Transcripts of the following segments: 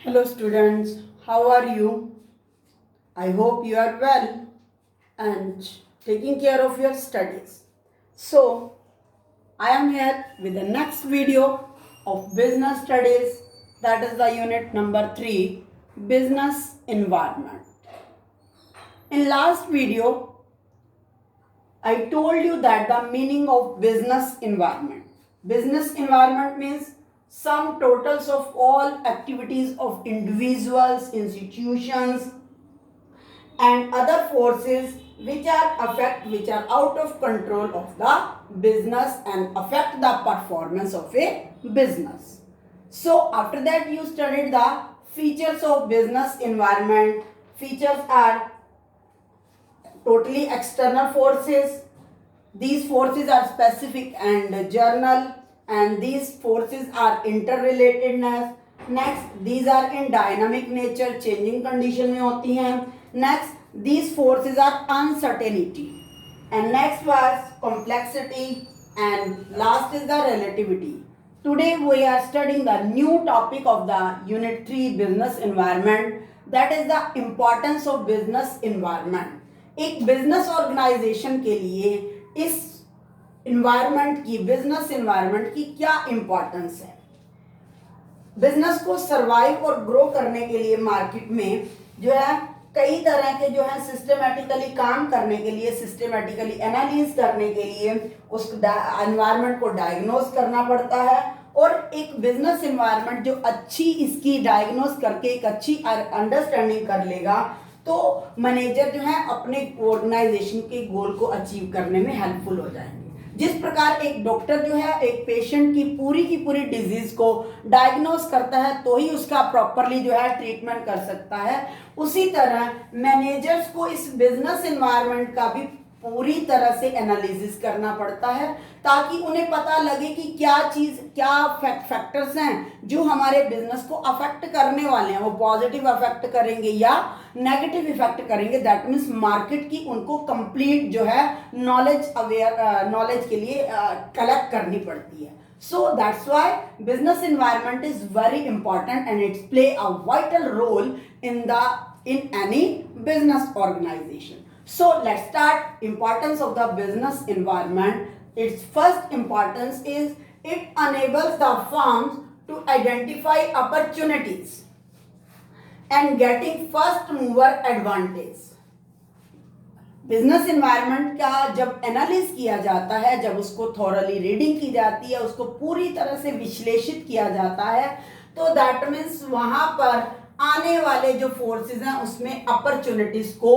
Hello students, how are you? I hope you are well and taking care of your studies. So, I am here with the next video of business studies, that is the unit number 3, business environment. In last video, I told you that the meaning of business environment. Business environment means sum totals of all activities of individuals, institutions, and other forces which are out of control of the business and affect the performance of a business. So after that you studied the features of business environment. Features are totally external forces. These forces are specific and general, and these forces are interrelatedness. Next, these are in dynamic nature, changing condition में होती हैं. Next, these forces are uncertainty, and next was complexity, and last is the relativity. Today we are studying the new topic of the unit 3 business environment, that is the importance of business environment. एक business organization के लिए इस environment की, business environment की क्या importance है. Business को survive और ग्रो करने के लिए मार्केट में जो है कई तरह के जो है सिस्टमेटिकली काम करने के लिए, सिस्टमेटिकली एनालिसिस करने के लिए उस एनवायरनमेंट को डायग्नोज करना पड़ता है. और एक बिजनेस एनवायरनमेंट जो अच्छी इसकी डायग्नोज करके एक अच्छी अंडरस्टैंडिंग कर लेगा तो मैनेजर जो है अपने ऑर्गेनाइजेशन के गोल को अचीव करने में हेल्पफुल हो जाएंगे. जिस प्रकार एक डॉक्टर जो है एक पेशेंट की पूरी डिजीज को डायग्नोज करता है तो ही उसका प्रॉपरली जो है ट्रीटमेंट कर सकता है, उसी तरह मैनेजर्स को इस बिजनेस एनवायरनमेंट का भी पूरी तरह से एनालिसिस करना पड़ता है ताकि उन्हें पता लगे कि क्या फैक्टर्स हैं जो हमारे बिजनेस को अफेक्ट करने वाले हैं. वो पॉजिटिव अफेक्ट करेंगे या नेगेटिव इफेक्ट करेंगे. दैट मीन्स मार्केट की उनको कंप्लीट जो है नॉलेज के लिए कलेक्ट करनी पड़ती है. So that's why business environment is very important and it play a vital role in any business organization. So let's start importance of the business environment. Its first importance is it enables the firms to identify opportunities and getting first mover advantage. Business environment का जब एनालिस किया जाता है, जब उसको thoroughly reading की जाती है, उसको पूरी तरह से विश्लेषित किया जाता है, तो दैट मीन्स वहां पर आने वाले जो फोर्सेस हैं उसमें अपॉर्चुनिटीज को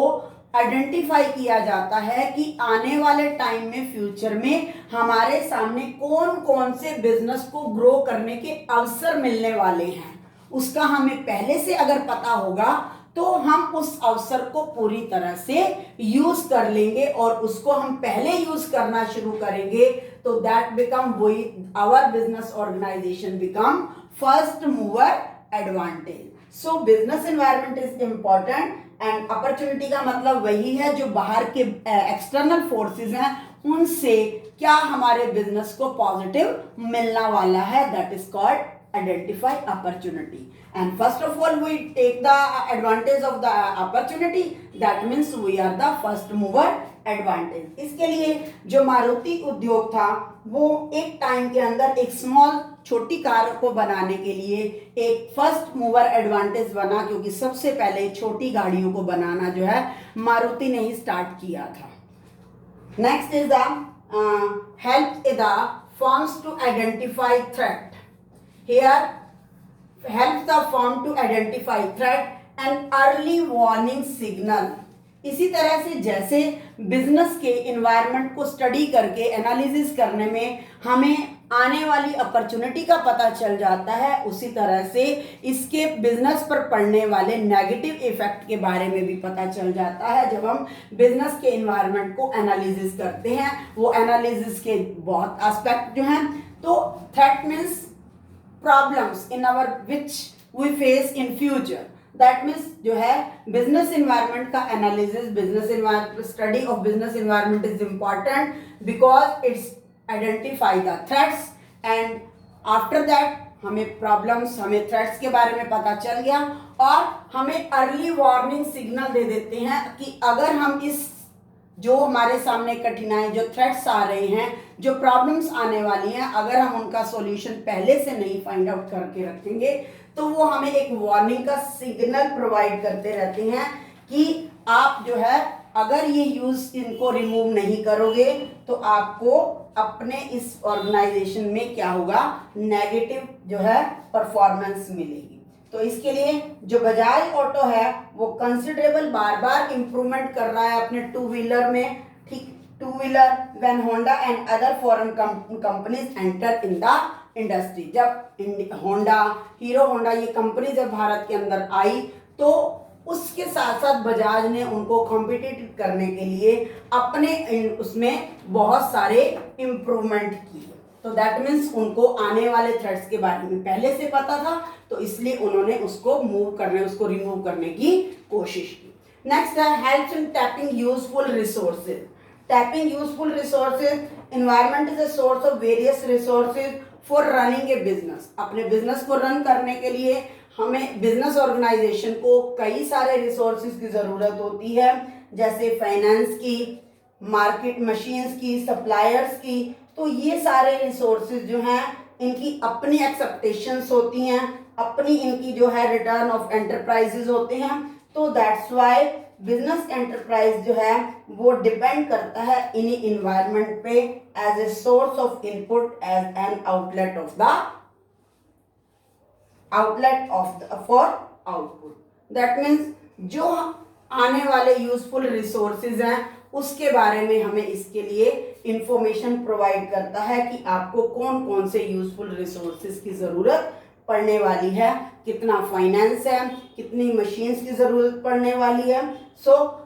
आइडेंटिफाई किया जाता है कि आने वाले टाइम में, फ्यूचर में हमारे सामने कौन कौन से बिजनेस को ग्रो करने के अवसर मिलने वाले हैं. उसका हमें पहले से अगर पता होगा तो हम उस अवसर को पूरी तरह से यूज कर लेंगे और उसको हम पहले यूज करना शुरू करेंगे तो दैट बिकम वही our business organization become first mover advantage. So business environment is important and opportunity का मतलब वही है जो बाहर के एक्सटर्नल फोर्सेस हैं उनसे क्या हमारे बिजनेस को पॉजिटिव मिलना वाला है. That is called identify opportunity, and first of all we take the advantage of the opportunity. That means we are the first mover advantage. इसके लिए जो मारुति उद्योग था वो एक टाइम के अंदर एक छोटी कार को बनाने के लिए एक फर्स्ट मूवर एडवांटेज बना, क्योंकि सबसे पहले छोटी गाड़ियों को बनाना जो है मारुति ने ही स्टार्ट किया था. Next is the help the firms to identify threat. Here helps the firm to identify threat and early warning signal. इसी तरह से जैसे बिजनेस के एनवायरनमेंट को स्टडी करके एनालिसिस करने में हमें आने वाली अपॉर्चुनिटी का पता चल जाता है, उसी तरह से इसके बिजनेस पर पड़ने वाले नेगेटिव इफेक्ट के बारे में भी पता चल जाता है जब हम बिजनेस के एनवायरनमेंट को एनालिसिस करते हैं. वो एनालिसिस के बहुत एस्पेक्ट जो हैं. तो threat means problems in our which we face in future. That means जो है business environment का analysis, business environment study of business environment is important because it's identify the threats and after that हमें problems, हमें threats के बारे में पता चल गया और हमें अर्ली वार्निंग सिग्नल दे देते हैं कि अगर हम इस जो हमारे सामने कठिनाई, जो थ्रेट्स आ रहे हैं, जो प्रॉब्लम्स आने वाली हैं, अगर हम उनका सॉल्यूशन पहले से नहीं फाइंड आउट करके रखेंगे तो वो हमें एक वार्निंग का सिग्नल प्रोवाइड करते रहते हैं कि आप जो है अगर ये इनको रिमूव नहीं करोगे तो आपको अपने इस ऑर्गेनाइजेशन में क्या होगा, नेगेटिव जो है परफॉर्मेंस मिलेगी। तो इसके लिए जो बजाज ऑटो है वो कंसिडरेबल बार बार इंप्रूवमेंट कर रहा है अपने टू व्हीलर में, ठीक, two wheeler when Honda and other foreign companies enter in the industry. जब होंडा, हीरो होंडा ये कंपनी जब भारत के अंदर आई तो उसके साथ साथ बजाज ने उनको कॉम्पिटिटिव करने के लिए अपने उसमें बहुत सारे इम्प्रूवमेंट किए। तो दैट मीन्स उनको आने वाले थ्रेट्स के बारे में पहले से पता था, तो इसलिए उन्होंने उसको उसको रिमूव करने की कोशिश की। नेक्स्ट है helps in tapping useful resources. Tapping useful resources, environment is a source of various resources for running A business. अपने बिजनेस को रन करने के लिए हमें बिजनेस ऑर्गेनाइजेशन को कई सारे रिसोर्सेज की जरूरत होती है, जैसे फाइनेंस की, मार्केट मशीन्स की, सप्लायर्स की। तो ये सारे रिसोर्सेज जो हैं इनकी अपनी एक्सपेक्टेशंस होती हैं, अपनी इनकी जो है रिटर्न ऑफ एंटरप्राइजेज होते हैं। तो दैट्स वाई बिजनेस एंटरप्राइज जो है वो डिपेंड करता है इन्हीं इन्वायरमेंट पे as a source of input, as an outlet for output. That means जो आने वाले यूजफुल रिसोर्सेज हैं उसके बारे में हमें इसके लिए इंफॉर्मेशन प्रोवाइड करता है कि आपको कौन कौन से यूजफुल रिसोर्सेज की जरूरत पड़ने वाली है, कितना फाइनेंस है, कितनी मशीन्स की जरूरत पड़ने वाली है।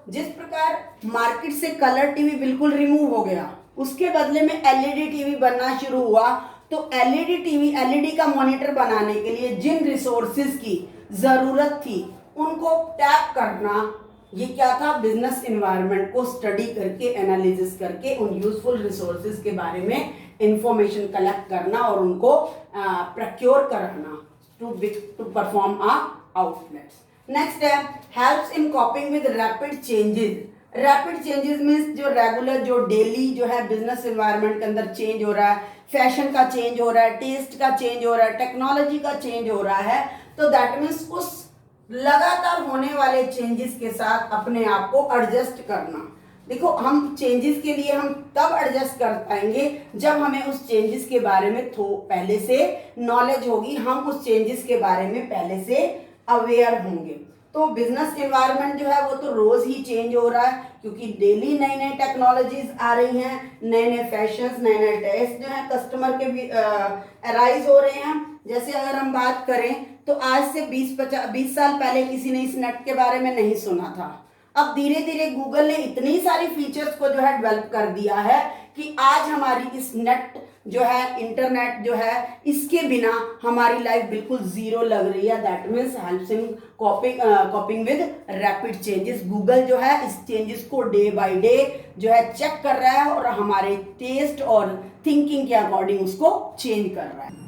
जिस प्रकार मार्केट से कलर टीवी बिल्कुल रिमूव हो गया, उसके बदले में एलईडी टीवी बनना शुरू हुआ, तो एलईडी का मॉनिटर बनाने के लिए जिन रिसोर्सेज की जरूरत थी उनको टैप करना, ये क्या था, बिजनेस एनवायरनमेंट को स्टडी करके, एनालिसिस करके उन यूजफुल रिसोर्सेज के बारे में इंफॉर्मेशन कलेक्ट करना और उनको प्रोक्योर कराना टू परफॉर्म आउटलेट्स। नेक्स्ट है helps in कॉपिंग with rapid changes. Rapid changes means जो रेगुलर, जो डेली जो है बिजनेस एनवायरनमेंट के अंदर चेंज हो रहा है, फैशन का चेंज हो रहा है, टेस्ट का चेंज हो रहा है, टेक्नोलॉजी का चेंज हो रहा है। तो दैट मीन्स उस लगातार होने वाले चेंजेस के साथ अपने आप को एडजस्ट करना। देखो, हम चेंजेस के लिए हम तब एडजस्ट कर पाएंगे जब हमें उस चेंजेस के बारे में पहले से नॉलेज होगी, हम उस चेंजेस के बारे में पहले से अवेयर होंगे। तो बिजनेस एनवायरनमेंट जो है वो तो रोज ही चेंज हो रहा है, क्योंकि डेली नई नई टेक्नोलॉजीज आ रही हैं, नए नए फैशंस, नए नए टेस्ट जो है कस्टमर के भी अराइज हो रहे हैं। जैसे अगर हम बात करें तो आज से 20 साल पहले किसी ने इस नेट के बारे में नहीं सुना था। अब धीरे धीरे गूगल ने इतनी सारी फीचर्स को जो है डेवलप कर दिया है कि आज हमारी इस नेट जो है, इंटरनेट जो है, इसके बिना हमारी लाइफ बिल्कुल जीरो लग रही है। That means helps in कॉपिंग with rapid changes. Google जो है इस चेंजेस को डे बाय डे जो है चेक कर रहा है और हमारे टेस्ट और थिंकिंग के अकॉर्डिंग उसको चेंज कर रहा है।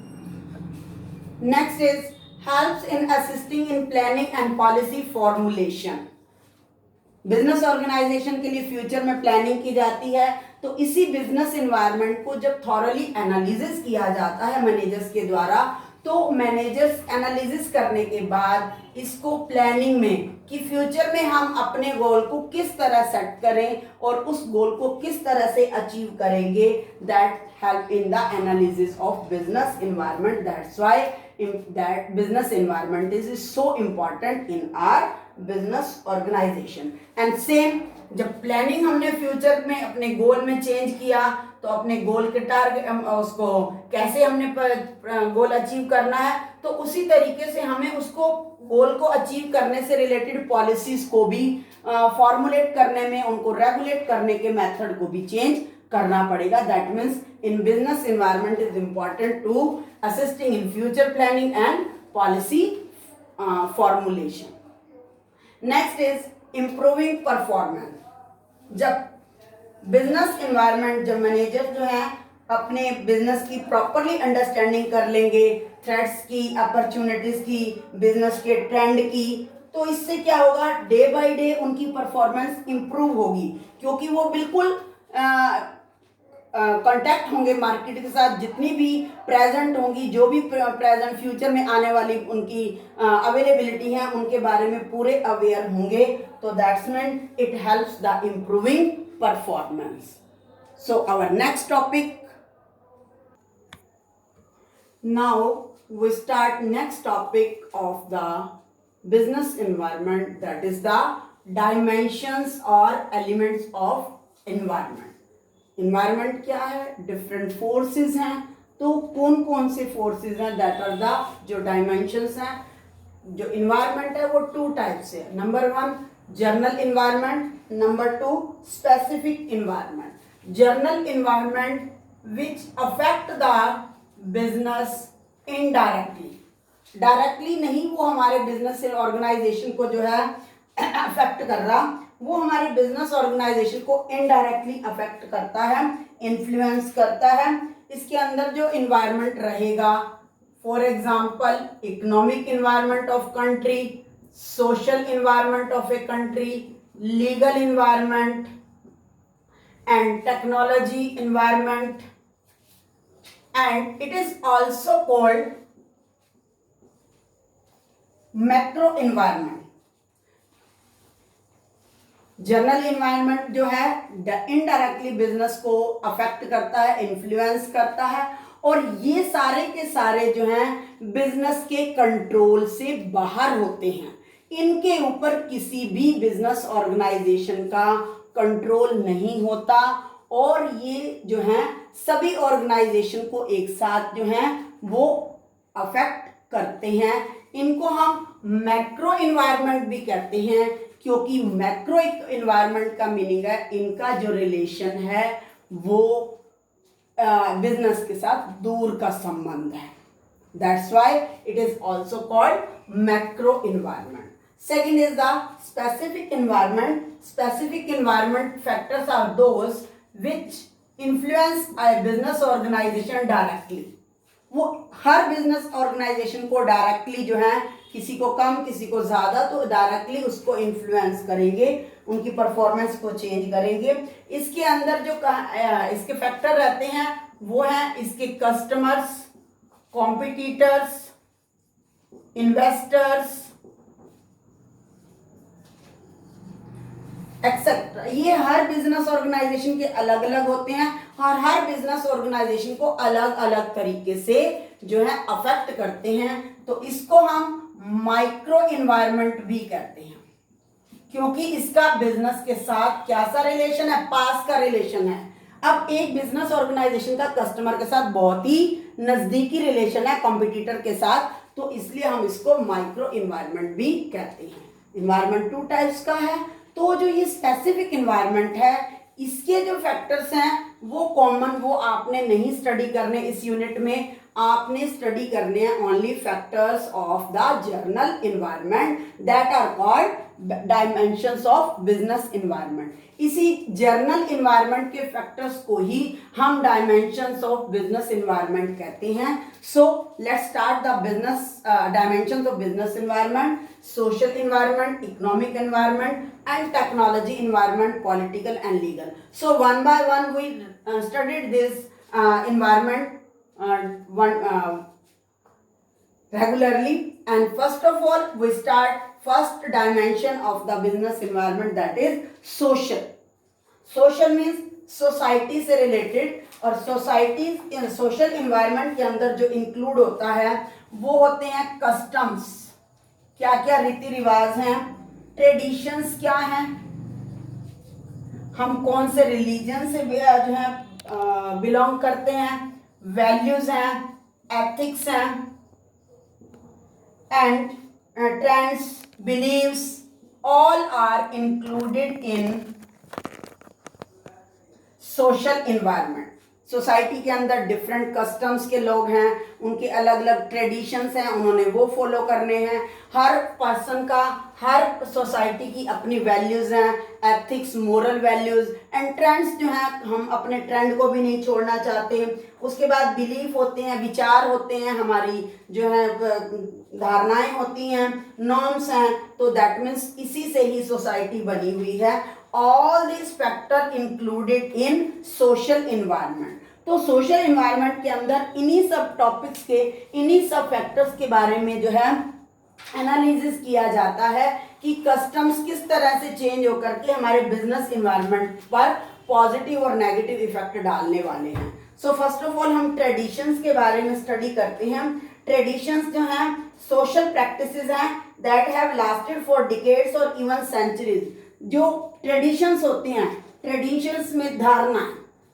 Next is helps in assisting in planning and policy formulation. Business organization के लिए फ्यूचर में प्लानिंग की जाती है, तो इसी बिजनेस एनवायरनमेंट को जब थॉरली एनालिसिस किया जाता है मैनेजर्स के द्वारा, तो मैनेजर्स एनालिसिस करने के बाद इसको प्लानिंग में कि फ्यूचर में हम अपने गोल को किस तरह सेट करें और उस गोल को किस तरह से अचीव करेंगे, that help in the analysis of business environment. That's why that business environment is so important in our business organization. And same, जब प्लानिंग हमने फ्यूचर में अपने गोल में चेंज किया, तो अपने गोल के टारगेट, उसको कैसे हमने गोल अचीव करना है, तो उसी तरीके से हमें उसको गोल को अचीव करने से रिलेटेड पॉलिसीज को भी फॉर्मुलेट करने में, उनको रेगुलेट करने के मेथड को भी चेंज करना पड़ेगा। That means in business environment is important to assisting in future planning and policy formulation. Next is improving performance. जब बिजनेस एनवायरनमेंट, जब मैनेजर जो है अपने बिजनेस की प्रॉपरली अंडरस्टैंडिंग कर लेंगे, थ्रेट्स की, अपॉर्चुनिटीज की, बिजनेस के ट्रेंड की, तो इससे क्या होगा, डे बाय डे उनकी परफॉर्मेंस इंप्रूव होगी, क्योंकि वो बिल्कुल कांटेक्ट होंगे मार्केट के साथ, जितनी भी प्रेजेंट होंगी, जो भी प्रेजेंट फ्यूचर में आने वाली उनकी अवेलेबिलिटी है, उनके बारे में पूरे अवेयर होंगे, तो that's mean it helps the improving performance. So our next topic, now we start next topic of the business environment, that is the dimensions or elements of environment. Environment क्या है, different forces हैं, तो कौन कौन से forces हैं, that are the जो dimensions हैं. जो इन्वायरमेंट है वो टू टाइप से है. Number 1 general environment, number 2 specific environment. General environment which affect the business indirectly, directly नहीं, वो हमारे बिजनेस ऑर्गेनाइजेशन को जो है अफेक्ट कर रहा, वो हमारी बिजनेस ऑर्गेनाइजेशन को इनडायरेक्टली अफेक्ट करता है, इन्फ्लुएंस करता है. इसके अंदर जो इन्वायरमेंट रहेगा, for example economic environment of country, social environment of a country, legal environment and technology environment, and it is also called macro environment. General environment जो है इनडायरेक्टली बिजनेस को अफेक्ट करता है, इन्फ्लुएंस करता है, और ये सारे के सारे जो हैं बिजनेस के कंट्रोल से बाहर होते हैं. इनके ऊपर किसी भी बिजनेस ऑर्गेनाइजेशन का कंट्रोल नहीं होता, और ये जो हैं सभी ऑर्गेनाइजेशन को एक साथ जो हैं वो अफेक्ट करते हैं. इनको हम मैक्रो इन्वायरमेंट भी कहते हैं, क्योंकि मैक्रो इन्वायरमेंट का मीनिंग है इनका जो रिलेशन है वो बिजनेस के साथ दूर का संबंध है. That's why it is also called macro environment. Second is the specific environment. Specific environment factors are those which influence a business organization directly. वो हर बिजनेस ऑर्गेनाइजेशन को डायरेक्टली जो है, किसी को कम किसी को ज्यादा, तो डायरेक्टली उसको इन्फ्लुएंस करेंगे, उनकी परफॉर्मेंस को चेंज करेंगे. इसके अंदर जो इसके फैक्टर रहते हैं वो हैं इसके कस्टमर्स, कॉम्पिटिटर्स, इन्वेस्टर्स एक्सेट्रा. ये हर बिजनेस ऑर्गेनाइजेशन के अलग अलग होते हैं, और हर बिजनेस ऑर्गेनाइजेशन को अलग अलग तरीके से जो है अफेक्ट करते हैं. तो इसको हम माइक्रो इन्वायरमेंट भी कहते हैं, क्योंकि इसका बिजनेस के साथ क्या सा रिलेशन है, पास का रिलेशन है. अब एक बिजनेस ऑर्गेनाइजेशन का कस्टमर के साथ बहुत ही नजदीकी रिलेशन है, कॉम्पिटिटर के साथ, तो इसलिए हम इसको माइक्रो इन्वायरमेंट भी कहते हैं. इन्वायरमेंट टू टाइप्स का है. तो जो ये स्पेसिफिक इन्वायरमेंट है, इसके जो फैक्टर्स हैं वो कॉमन, वो आपने नहीं स्टडी करने इस यूनिट में, आपने स्टडी करने हैं only factors of the general environment that are called dimensions of business environment. इसी जनरल इन्वायरमेंट के फैक्टर्स को ही हम डायमेंशंस ऑफ बिजनेस इन्वायरमेंट कहते हैं. So let's start the business dimensions of business environment, social environment, economic environment, and technology environment, political and legal. So one by one we studied this environment regularly, and first of all we start first dimension of the business environment, that is social. Social means society से related, और society social environment के अंदर जो include होता है वो होते हैं कस्टम्स, क्या क्या रीति रिवाज हैं, ट्रेडिशंस क्या हैं, हम कौन से रिलीजन से जो है बिलोंग करते हैं, वैल्यूज हैं, एथिक्स हैं, and trends, beliefs, all are included in social environment. Society के अंदर डिफरेंट कस्टम्स के लोग हैं, उनके अलग अलग ट्रेडिशंस हैं, उन्होंने वो फॉलो करने हैं। हर पर्सन का, हर सोसाइटी की अपनी वैल्यूज़ हैं, ethics, moral values and trends जो हैं, हम अपने ट्रेंड को भी नहीं छोड़ना चाहते। उसके बाद बिलीफ होते हैं, विचार होते हैं, हमारी जो है धारणाएं होती हैं, नॉर्म्स हैं। तो दैट मीन्स इसी से ही सोसाइटी बनी हुई है। All this factor included in social environment. तो सोशल इन्वायरमेंट के अंदर इन्हीं सब टॉपिक्स के, इन्हीं सब फैक्टर्स के बारे में जो है एनालिसिस किया जाता है कि कस्टम्स किस तरह से चेंज होकर के हमारे बिजनेस इन्वायरमेंट पर पॉजिटिव और नेगेटिव इफेक्ट डालने वाले हैं। सो फर्स्ट ऑफ ऑल हम ट्रेडिशंस के बारे में स्टडी करते हैं। ट्रेडिशंस जो हैं सोशल प्रैक्टिसेस हैं that have lasted for decades और इवन सेंचुरीज। जो ट्रेडिशंस होते हैं, ट्रेडिशंस में धारणा,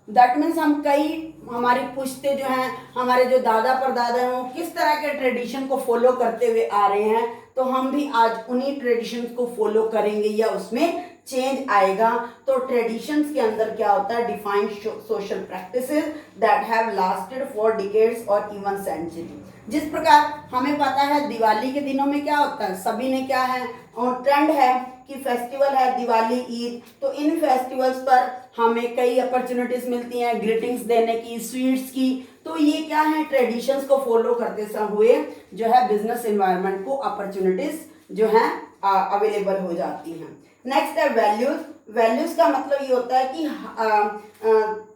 दैट मीन्स हम कई, हमारी पुश्ते जो हैं, हमारे जो दादा परदादा हैं, वो किस तरह के ट्रेडिशन को फॉलो करते हुए आ रहे हैं, तो हम भी आज उन्हीं ट्रेडिशंस को फॉलो करेंगे या उसमें चेंज आएगा। तो ट्रेडिशंस के अंदर क्या होता है, defined social practices that have lasted for decades और इवन सेंचुरी। जिस प्रकार हमें पता है दिवाली के दिनों में क्या होता है, सभी ने क्या है, और ट्रेंड है कि फेस्टिवल है दिवाली, ईद, तो इन फेस्टिवल्स पर हमें कई अपॉर्चुनिटीज मिलती हैं ग्रीटिंग्स देने की, स्वीट्स की। तो ये क्या है, ट्रेडिशंस को फॉलो करते हुए जो है बिजनेस एनवायरनमेंट को अपॉर्चुनिटीज जो है अवेलेबल हो जाती हैं। नेक्स्ट है वैल्यूज। वैल्यूज का मतलब ये होता है कि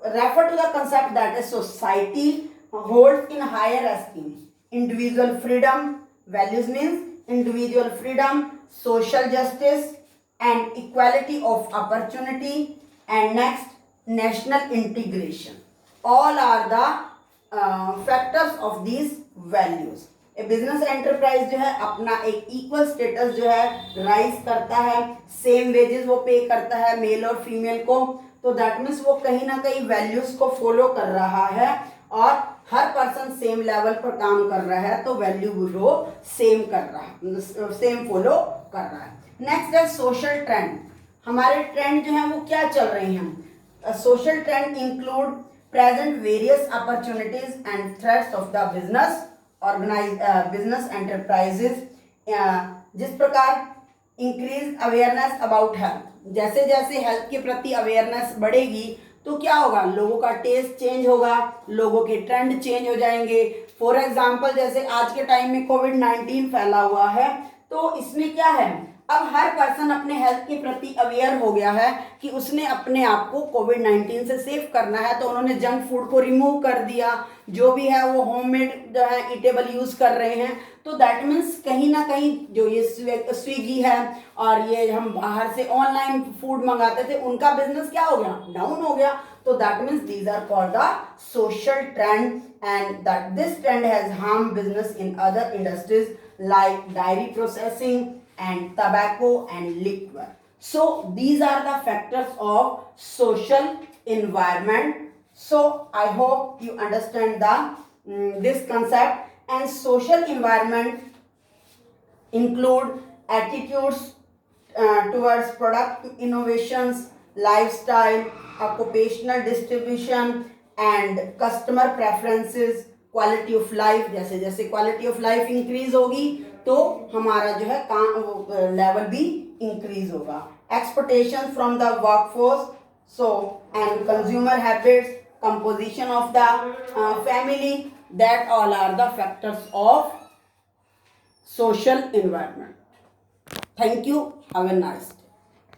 refer to the concept that is society holds in higher esteem individual freedom. Values means individual freedom, social justice and equality of opportunity, and next national integration. All are the factors of these values. A business enterprise जो है अपना एक equal status जो है rise करता है, same wages वो पे करता है मेल और फीमेल को। तो दैट मीन्स वो कहीं ना कहीं वैल्यूज को फॉलो कर रहा है और हर पर्सन सेम लेवल पर काम कर रहा है, तो वैल्यू वो सेम कर रहा है, सेम फॉलो कर रहा है। नेक्स्ट है सोशल ट्रेंड। हमारे ट्रेंड जो है वो क्या चल रहे हैं। Social trend include present various opportunities and threats of the business business enterprises. जिस प्रकार इंक्रीज अवेयरनेस अबाउट हेल्थ, जैसे जैसे हेल्थ के प्रति अवेयरनेस बढ़ेगी तो क्या होगा, लोगों का टेस्ट चेंज होगा, लोगों के ट्रेंड चेंज हो जाएंगे। फॉर एग्जांपल जैसे आज के टाइम में कोविड-19 फैला हुआ है, तो इसमें क्या है, अब हर पर्सन अपने हेल्थ के प्रति अवेयर हो गया है कि उसने अपने आप को कोविड-19 से सेव करना है, तो उन्होंने जंक फूड को रिमूव कर दिया, जो भी है वो होममेड जो है ईटेबल यूज कर रहे हैं। तो दैट मीन्स कहीं ना कहीं जो ये स्विगी है और ये हम बाहर से ऑनलाइन फूड मंगाते थे, उनका बिजनेस क्या हो गया, डाउन हो गया। तो that means these are called the social trend and that this trend has harm business in other industries like dairy processing and tobacco and liquor. So these are the factors of social environment. So I hope you understand the this concept. And social environment include attitudes towards product innovations, lifestyle, occupational distribution and customer preferences, quality of life। जैसे जैसे quality of life increase होगी तो हमारा जो है काम level भी increase होगा। Expectation from the workforce, so and consumer habits, composition of the family, that all are the factors of social environment. Thank you, have a nice